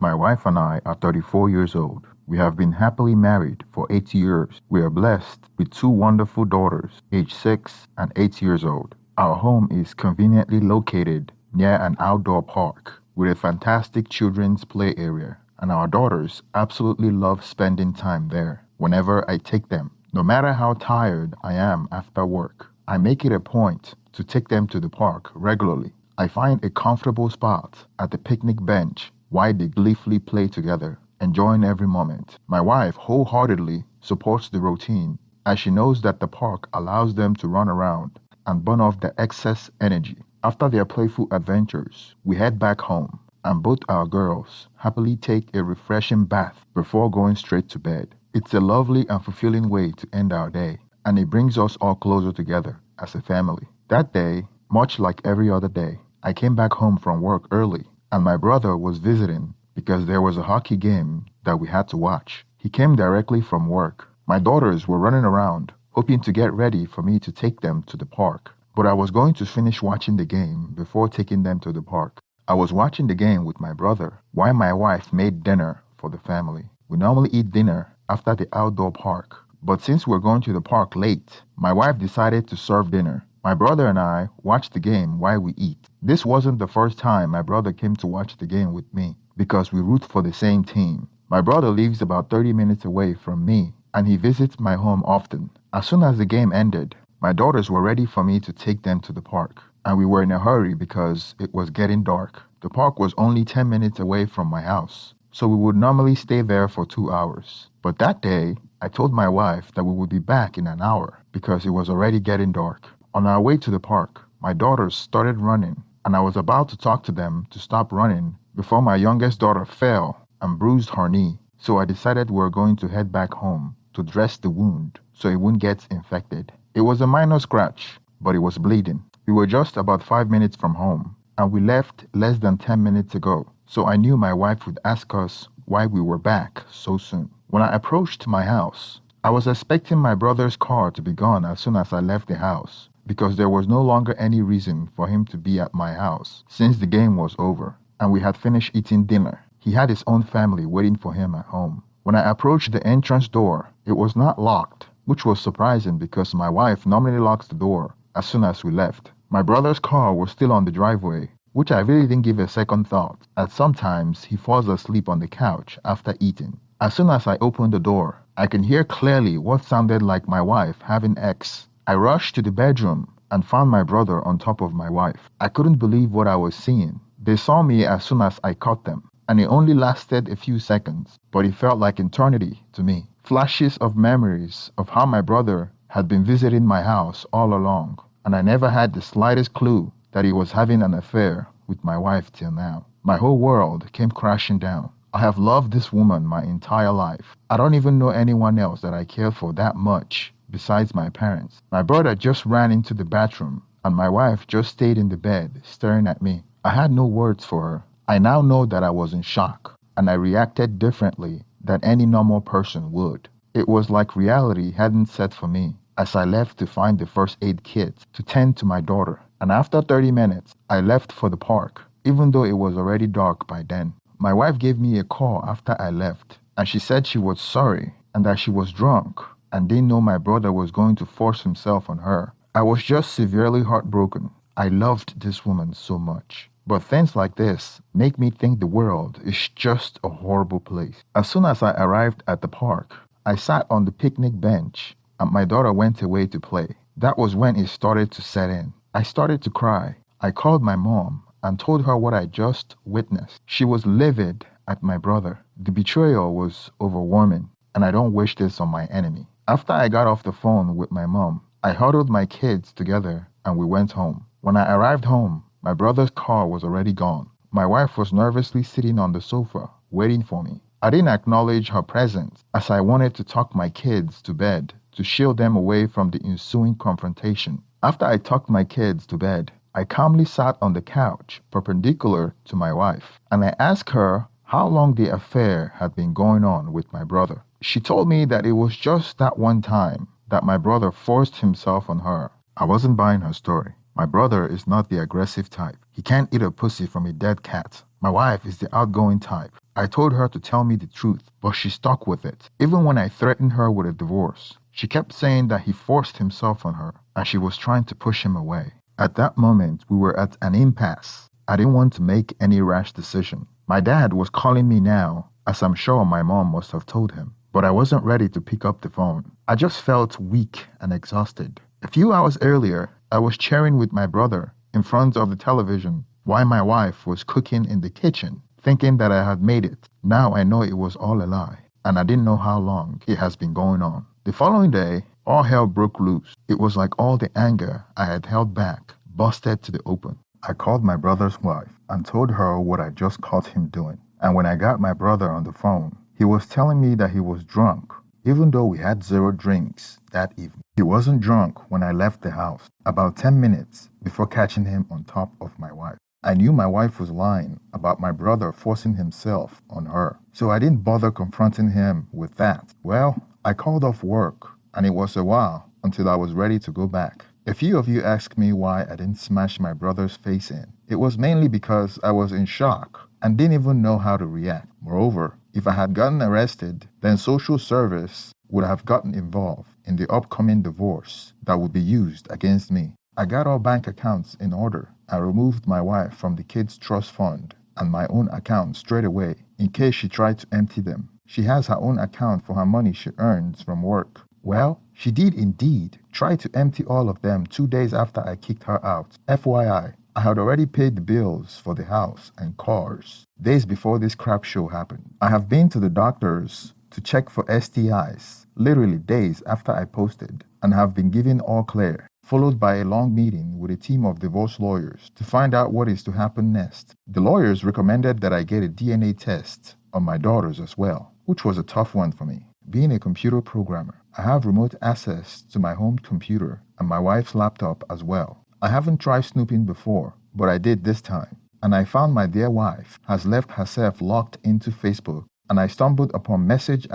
My wife and I are 34 years old. We have been happily married for 8 years. We are blessed with two wonderful daughters, aged 6 and 8 years old. Our home is conveniently located near an outdoor park with a fantastic children's play area, and our daughters absolutely love spending time there whenever I take them. No matter how tired I am after work, I make it a point to take them to the park regularly. I find a comfortable spot at the picnic bench while they gleefully play together, enjoying every moment. My wife wholeheartedly supports the routine as she knows that the park allows them to run around and burn off the excess energy. After their playful adventures, we head back home, and both our girls happily take a refreshing bath before going straight to bed. It's a lovely and fulfilling way to end our day, and it brings us all closer together as a family. That day, much like every other day, I came back home from work early, and my brother was visiting because there was a hockey game that we had to watch. He came directly from work. My daughters were running around, hoping to get ready for me to take them to the park, but I was going to finish watching the game before taking them to the park. I was watching the game with my brother while my wife made dinner for the family. We normally eat dinner after the outdoor park, but since we're going to the park late, my wife decided to serve dinner. My brother and I watched the game while we eat. This wasn't the first time my brother came to watch the game with me because we root for the same team. My brother lives about 30 minutes away from me and he visits my home often. As soon as the game ended, my daughters were ready for me to take them to the park, and we were in a hurry because it was getting dark. The park was only 10 minutes away from my house, so we would normally stay there for 2 hours. But that day, I told my wife that we would be back in an hour because it was already getting dark. On our way to the park, my daughters started running, and I was about to talk to them to stop running before my youngest daughter fell and bruised her knee. So I decided we were going to head back home to dress the wound so it wouldn't get infected. It was a minor scratch, but it was bleeding. We were just about 5 minutes from home, and we left less than 10 minutes ago, so I knew my wife would ask us why we were back so soon. When I approached my house, I was expecting my brother's car to be gone as soon as I left the house, because there was no longer any reason for him to be at my house since the game was over and we had finished eating dinner. He had his own family waiting for him at home. When I approached the entrance door, it was not locked, which was surprising because my wife normally locks the door as soon as we left. My brother's car was still on the driveway, which I really didn't give a second thought, as sometimes he falls asleep on the couch after eating. As soon as I opened the door, I can hear clearly what sounded like my wife having sex. I rushed to the bedroom and found my brother on top of my wife. I couldn't believe what I was seeing. They saw me as soon as I caught them, and it only lasted a few seconds, but it felt like eternity to me. Flashes of memories of how my brother had been visiting my house all along, and I never had the slightest clue that he was having an affair with my wife till now. My whole world came crashing down. I have loved this woman my entire life. I don't even know anyone else that I care for that much besides my parents. My brother just ran into the bathroom, and my wife just stayed in the bed staring at me. I had no words for her. I now know that I was in shock, and I reacted differently than any normal person would. It was like reality hadn't set for me as I left to find the first aid kit to tend to my daughter. And after 30 minutes, I left for the park, even though it was already dark by then. My wife gave me a call after I left, and she said she was sorry and that she was drunk and didn't know my brother was going to force himself on her. I was just severely heartbroken. I loved this woman so much. But things like this make me think the world is just a horrible place. As soon as I arrived at the park, I sat on the picnic bench and my daughter went away to play. That was when it started to set in. I started to cry. I called my mom and told her what I just witnessed. She was livid at my brother. The betrayal was overwhelming, and I don't wish this on my enemy. After I got off the phone with my mom, I huddled my kids together and we went home. When I arrived home, my brother's car was already gone. My wife was nervously sitting on the sofa, waiting for me. I didn't acknowledge her presence as I wanted to tuck my kids to bed to shield them away from the ensuing confrontation. After I tucked my kids to bed, I calmly sat on the couch, perpendicular to my wife, and I asked her how long the affair had been going on with my brother. She told me that it was just that one time that my brother forced himself on her. I wasn't buying her story. My brother is not the aggressive type. He can't eat a pussy from a dead cat. My wife is the outgoing type. I told her to tell me the truth, but she stuck with it. Even when I threatened her with a divorce, she kept saying that he forced himself on her and she was trying to push him away. At that moment, we were at an impasse. I didn't want to make any rash decision. My dad was calling me now, as I'm sure my mom must have told him, but I wasn't ready to pick up the phone. I just felt weak and exhausted. A few hours earlier, I was cheering with my brother in front of the television while my wife was cooking in the kitchen, thinking that I had made it. Now I know it was all a lie, and I didn't know how long it has been going on. The following day, all hell broke loose. It was like all the anger I had held back busted to the open. I called my brother's wife and told her what I just caught him doing. And when I got my brother on the phone, he was telling me that he was drunk, even though we had 0 drinks that evening. He wasn't drunk when I left the house, about 10 minutes before catching him on top of my wife. I knew my wife was lying about my brother forcing himself on her, so I didn't bother confronting him with that. Well, I called off work, and it was a while until I was ready to go back. A few of you asked me why I didn't smash my brother's face in. It was mainly because I was in shock and didn't even know how to react. Moreover, if I had gotten arrested, then social service would have gotten involved in the upcoming divorce that would be used against me. I got all bank accounts in order. I removed my wife from the kids' trust fund and my own account straight away in case she tried to empty them. She has her own account for her money she earns from work. Well, she did indeed try to empty all of them 2 days after I kicked her out. FYI, I had already paid the bills for the house and cars days before this crap show happened. I have been to the doctors to check for STIs literally days after I posted and have been given all clear, followed by a long meeting with a team of divorce lawyers to find out what is to happen next. The lawyers recommended that I get a DNA test on my daughters as well, which was a tough one for me. Being a computer programmer, I have remote access to my home computer and my wife's laptop as well. I haven't tried snooping before, but I did this time, and I found my dear wife has left herself locked into Facebook, and I stumbled upon message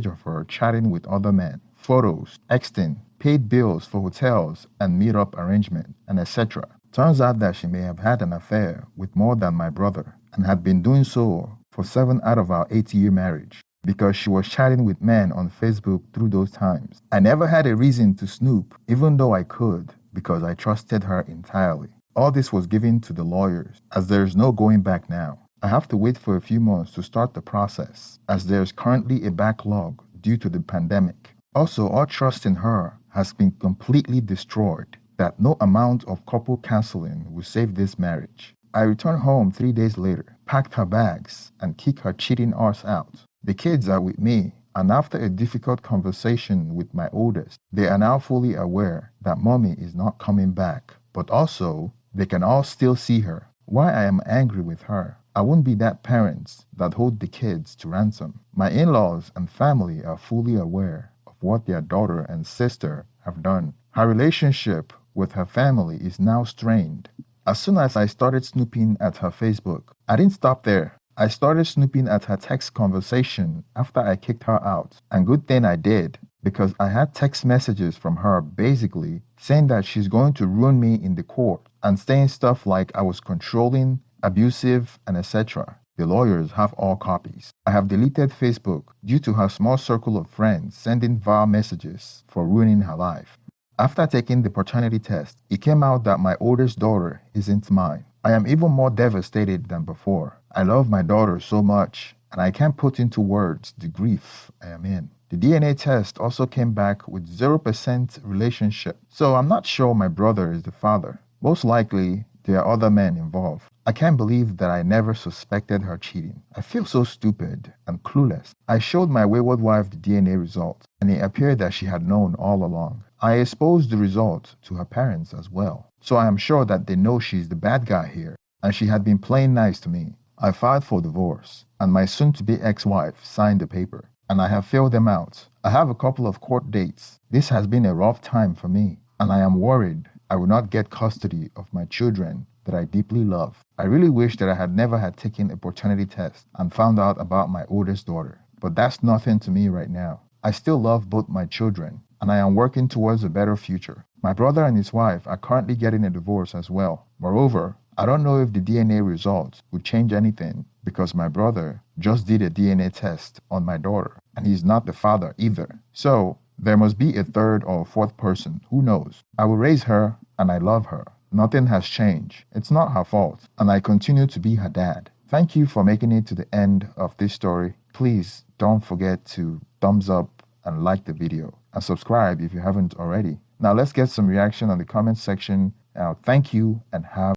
of her chatting with other men, photos, texting, paid bills for hotels and meet-up arrangement, and etc. Turns out that she may have had an affair with more than my brother, and had been doing so for 7 out of our 8-year marriage, because she was chatting with men on Facebook through those times. I never had a reason to snoop, even though I could, because I trusted her entirely. All this was given to the lawyers, as there is no going back now. I have to wait for a few months to start the process, as there is currently a backlog due to the pandemic. Also, all trust in her has been completely destroyed, that no amount of couple counseling will save this marriage. I returned home 3 days later, packed her bags, and kicked her cheating arse out. The kids are with me, and after a difficult conversation with my oldest, they are now fully aware that mommy is not coming back, but also they can all still see her. Why I am angry with her? I won't be that parents that hold the kids to ransom. My in-laws and family are fully aware of what their daughter and sister have done. Her relationship with her family is now strained. As soon as I started snooping at her Facebook, I didn't stop there. I started snooping at her text conversation after I kicked her out. And good thing I did, because I had text messages from her basically saying that she's going to ruin me in the court and saying stuff like I was controlling, abusive, and etc. The lawyers have all copies. I have deleted Facebook due to her small circle of friends sending vile messages for ruining her life. After taking the paternity test, it came out that my oldest daughter isn't mine. I am even more devastated than before. I love my daughter so much, and I can't put into words the grief I am in. The DNA test also came back with 0% relationship, so I'm not sure my brother is the father. Most likely, there are other men involved. I can't believe that I never suspected her cheating. I feel so stupid and clueless. I showed my wayward wife the DNA results, and it appeared that she had known all along. I exposed the result to her parents as well, so I am sure that they know she's the bad guy here, and she had been playing nice to me. I filed for divorce, and my soon-to-be ex-wife signed the paper, and I have filled them out. I have a couple of court dates. This has been a rough time for me, and I am worried I will not get custody of my children that I deeply love. I really wish that I had never had taken a paternity test and found out about my oldest daughter, but that's nothing to me right now. I still love both my children, and I am working towards a better future. My brother and his wife are currently getting a divorce as well. Moreover, I don't know if the DNA results would change anything because my brother just did a DNA test on my daughter and he's not the father either. So there must be a third or fourth person. Who knows? I will raise her and I love her. Nothing has changed. It's not her fault and I continue to be her dad. Thank you for making it to the end of this story. Please don't forget to thumbs up and like the video and subscribe if you haven't already. Now let's get some reaction on the comment section. Thank you and have